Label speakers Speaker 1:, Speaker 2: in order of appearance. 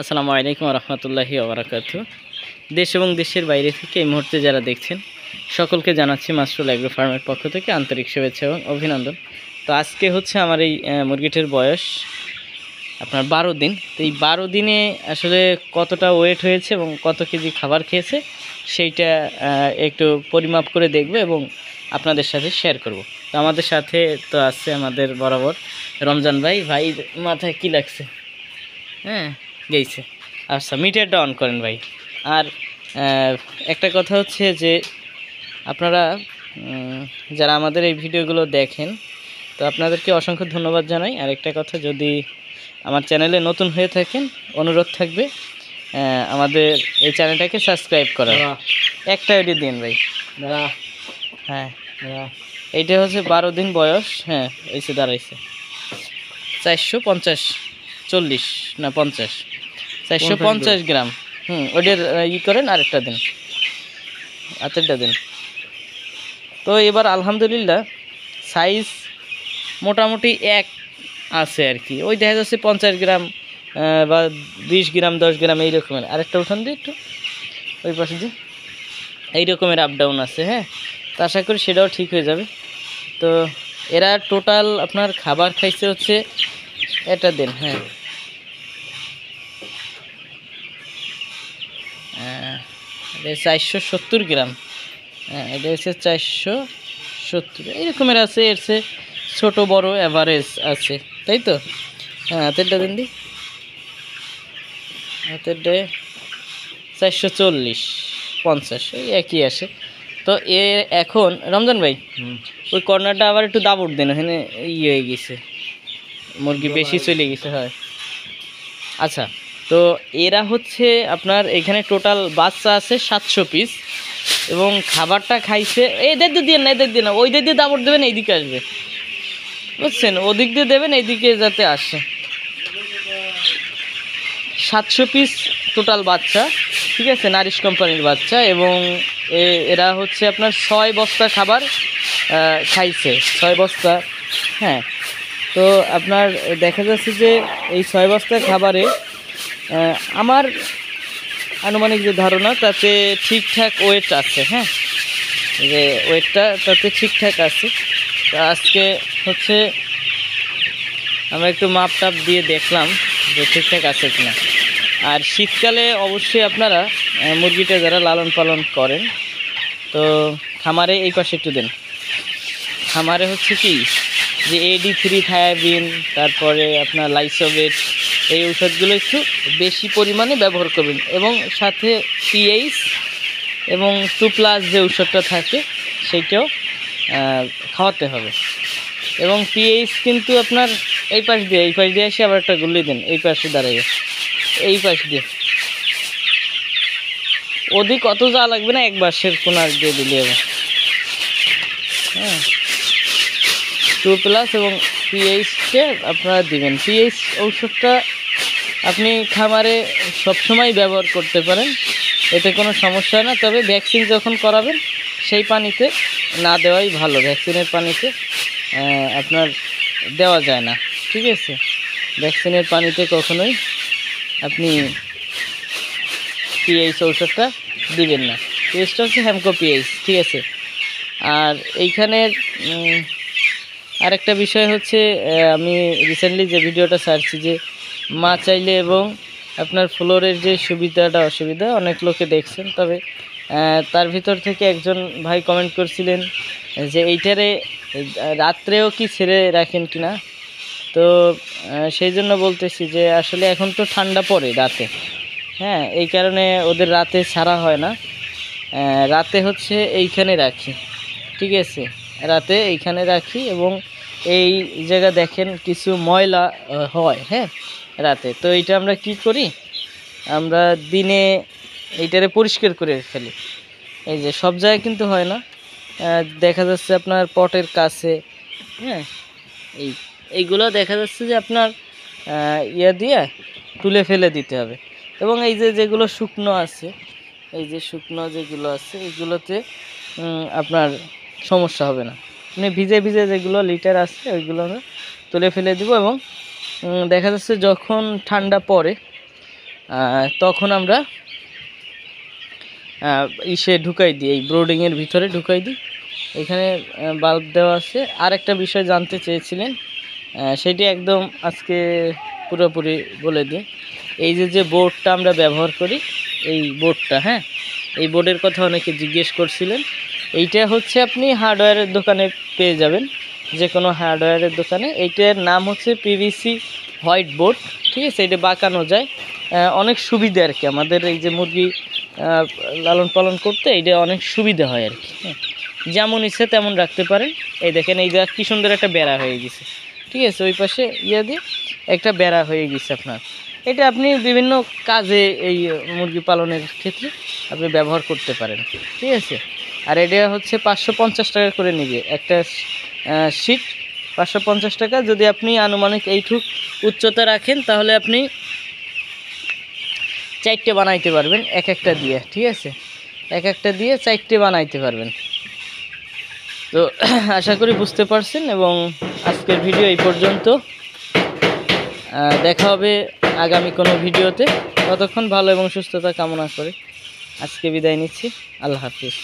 Speaker 1: আসসালামু আলাইকুম রহমতুল্লাহি ওবরাকাতু। দেশ এবং দেশের বাইরে থেকে এই মুহূর্তে যারা দেখছেন সকলকে জানাচ্ছি মাসরুল এগ্রো ফার্মের পক্ষ থেকে আন্তরিক শুভেচ্ছা এবং অভিনন্দন। তো আজকে হচ্ছে আমার এই মুরগিটির বয়স আপনার 12 দিন। তো এই 12 দিনে আসলে কতটা ওয়েট হয়েছে এবং কত কেজি খাবার খেয়েছে সেইটা একটু পরিমাপ করে দেখব এবং আপনাদের সাথে শেয়ার করব। তো আমাদের সাথে তো আছে আমাদের বরাবর রমজান ভাই। ভাই মাথায় কি লাগছে? হ্যাঁ গেছে। আচ্ছা, মিটারটা অন করেন ভাই। আর একটা কথা হচ্ছে যে আপনারা যারা আমাদের এই ভিডিওগুলো দেখেন, তো আপনাদেরকে অসংখ্য ধন্যবাদ জানাই। আর একটা কথা, যদি আমার চ্যানেলে নতুন হয়ে থাকেন অনুরোধ থাকবে আমাদের এই চ্যানেলটাকে সাবস্ক্রাইব করার। একটা আইডি দিন ভাই। হ্যাঁ, এইটা হচ্ছে 12 দিন বয়স। হ্যাঁ, এসে দাঁড়াইছে 450 40 না 50 450 গ্রাম। ওইটার করেন, আরেকটা দিন, হাতেরটা দিন। তো এবার আলহামদুলিল্লাহ সাইজ মোটামুটি এক আছে আর কি। ওই দেখা যাচ্ছে 50 গ্রাম বা 20 গ্রাম 10 গ্রাম এই রকমের। আরেকটা উঠান দিয়ে একটু ওই পাশে দিয়ে এই রকমের আপ ডাউন আছে। হ্যাঁ, তো আশা করি সেটাও ঠিক হয়ে যাবে। তো এরা টোটাল আপনার খাবার খাইছে হচ্ছে এটা দিন। হ্যাঁ, 470 গ্রাম। হ্যাঁ, এটা হচ্ছে 470 এইরকমের আছে। এর চেয়ে ছোটো বড় অ্যাভারেজ আছে, তাই তো? হ্যাঁ, হাতেরটা দিন দি, হাতেরটা 440 50 এই একই আসে। তো এ এখন রমজান ভাই ওই কর্নারটা আবার একটু দাবড় দেন, ওখানে ইয়ে হয়ে গেছে, মুরগি বেশি চলে গেছে। হয় আচ্ছা, তো এরা হচ্ছে আপনার এখানে টোটাল বাচ্চা আছে 700 পিস এবং খাবারটা খাইছে এদের দিয়ে না, এদের দিয়ে না, ওই দিয়ে দাবড় দেবেন, এইদিকে আসবে, বুঝছেন? ওদিক দিয়ে দেবেন, এইদিকে যাতে আসে। 700 পিস টোটাল বাচ্চা, ঠিক আছে, নারিশ কোম্পানির বাচ্চা। এবং এরা হচ্ছে আপনার 6 বস্তা খাবার খাইছে, 6 বস্তা। হ্যাঁ, তো আপনার দেখা যাচ্ছে যে এই 6 বস্তা খাবারে আমার আনুমানিক যে ধারণা তাতে ঠিকঠাক ওয়েট আছে। হ্যাঁ, যে ওয়েটটা তাতে ঠিকঠাক আছে। তো আজকে হচ্ছে আমরা একটু মাপ টাপ দিয়ে দেখলাম যে ঠিকঠাক আছে কিনা। আর শীতকালে অবশ্যই আপনারা মুরগিটা যারা লালন পালন করেন, তো খামারে এই পাশে একটু দেন। খামারে হচ্ছে কি যে AD3 থায়াবিন, তারপরে আপনার লাইসোভেট, এই ঔষধগুলো একটু বেশি পরিমাণে ব্যবহার করবেন এবং সাথে PH এবং 2+ যে ঔষধটা থাকে সেইটাও খাওয়াতে হবে। এবং PH কিন্তু আপনার এই পাশ দিয়ে এসে আবার একটা গুলি দেন, এই পাশে দাঁড়াইয়ে এই পাশ দিয়ে, ওদিক অত যাওয়া লাগবে না, এক বাসের কোনার দিয়ে দিলে হবে। হ্যাঁ, 2+ এবং PH-কে আপনারা দিবেন। PH ঔষধটা আপনি খামারে সবসময় ব্যবহার করতে পারেন, এতে কোনো সমস্যা না। তবে ভ্যাকসিন যখন করাবেন সেই পানিতে না দেওয়াই ভালো। ভ্যাকসিনের পানিতে আপনার দেওয়া যায় না, ঠিক আছে? ভ্যাকসিনের পানিতে কখনোই আপনি PH ঔষধটা দিবেন না। PH-টা হচ্ছে হ্যামকো PH, ঠিক আছে? আর এইখানের আরেকটা বিষয় হচ্ছে, আমি রিসেন্টলি যে ভিডিওটা ছাড়ছি যে মা চাইলে এবং আপনার ফ্লোরের যে সুবিধাটা অসুবিধা অনেক লোকে দেখছেন, তবে তার ভিতর থেকে একজন ভাই কমেন্ট করছিলেন যে এইটারে রাত্রেও কি ছেড়ে রাখেন কি না। তো সেই জন্য বলতেছি যে আসলে এখন তো ঠান্ডা পড়ে রাতে। হ্যাঁ, এই কারণে ওদের রাতে ছাড়া হয় না। রাতে হচ্ছে এইখানে রাখি, ঠিক আছে? রাতে এইখানে রাখি এবং এই জায়গা দেখেন কিছু ময়লা হয়। হ্যাঁ, রাতে তো এইটা আমরা কি করি, আমরা দিনে এইটারে পরিষ্কার করে ফেলি। এই যে সব জায়গায় কিন্তু হয় না, দেখা যাচ্ছে আপনার পটের কাছে। হ্যাঁ, এইগুলো দেখা যাচ্ছে যে আপনার ইয়া দিয়ে তুলে ফেলে দিতে হবে। এবং এই যে যেগুলো শুকনো আছে, এই যে শুকনো যেগুলো আছে এইগুলোতে আপনার সমস্যা হবে না। মানে ভিজে ভিজে যেগুলো লিটার আছে ওইগুলো আমরা তুলে ফেলে দেবো। এবং দেখা যাচ্ছে যখন ঠান্ডা পড়ে তখন আমরা ইসে ঢুকাই দিই, এই ব্রোডিংয়ের ভিতরে ঢুকাই দিই। এখানে বাল্ব দেওয়া আছে। আর একটা বিষয় জানতে চেয়েছিলেন, সেটি একদম আজকে পুরোপুরি বলে দিই। এই যে বোর্ডটা আমরা ব্যবহার করি, এই বোর্ডটা, হ্যাঁ, এই বোর্ডের কথা অনেকে জিজ্ঞেস করছিলেন। এইটা হচ্ছে আপনি হার্ডওয়্যারের দোকানে পেয়ে যাবেন, যে কোনো হার্ডওয়্যারের দোকানে। এইটার নাম হচ্ছে পিভিসি হোয়াইট বোর্ড, ঠিক আছে। এটা বাঁকানো যায়, অনেক সুবিধা আর কি। আমাদের এই যে মুরগি লালন পালন করতে এইটা অনেক সুবিধা হয় আর কি, হ্যাঁ। যেমন ইচ্ছে তেমন রাখতে পারেন। এই দেখেন, এই যে কী সুন্দর একটা বেড়া হয়ে গেছে, ঠিক আছে। ওই পাশে দিয়ে একটা বেড়া হয়ে গেছে আপনার। এটা আপনি বিভিন্ন কাজে এই মুরগি পালনের ক্ষেত্রে আপনি ব্যবহার করতে পারেন, ঠিক আছে। আর এটা হচ্ছে 550 টাকা করে নেবে একটা শীট, 550 টাকা। যদি আপনি আনুমানিক এইটুক উচ্চতা রাখেন তাহলে আপনি 4টে বানাইতে পারবেন এক একটা দিয়ে, ঠিক আছে। এক একটা দিয়ে 4টে বানাইতে পারবেন। তো আশা করি বুঝতে পারছেন, এবং আজকের ভিডিও এই পর্যন্ত। দেখা হবে আগামী কোনো ভিডিওতে। ততক্ষণ ভালো এবং সুস্থতা কামনা করে আজকে বিদায় নিচ্ছি। আল্লাহ হাফিজ।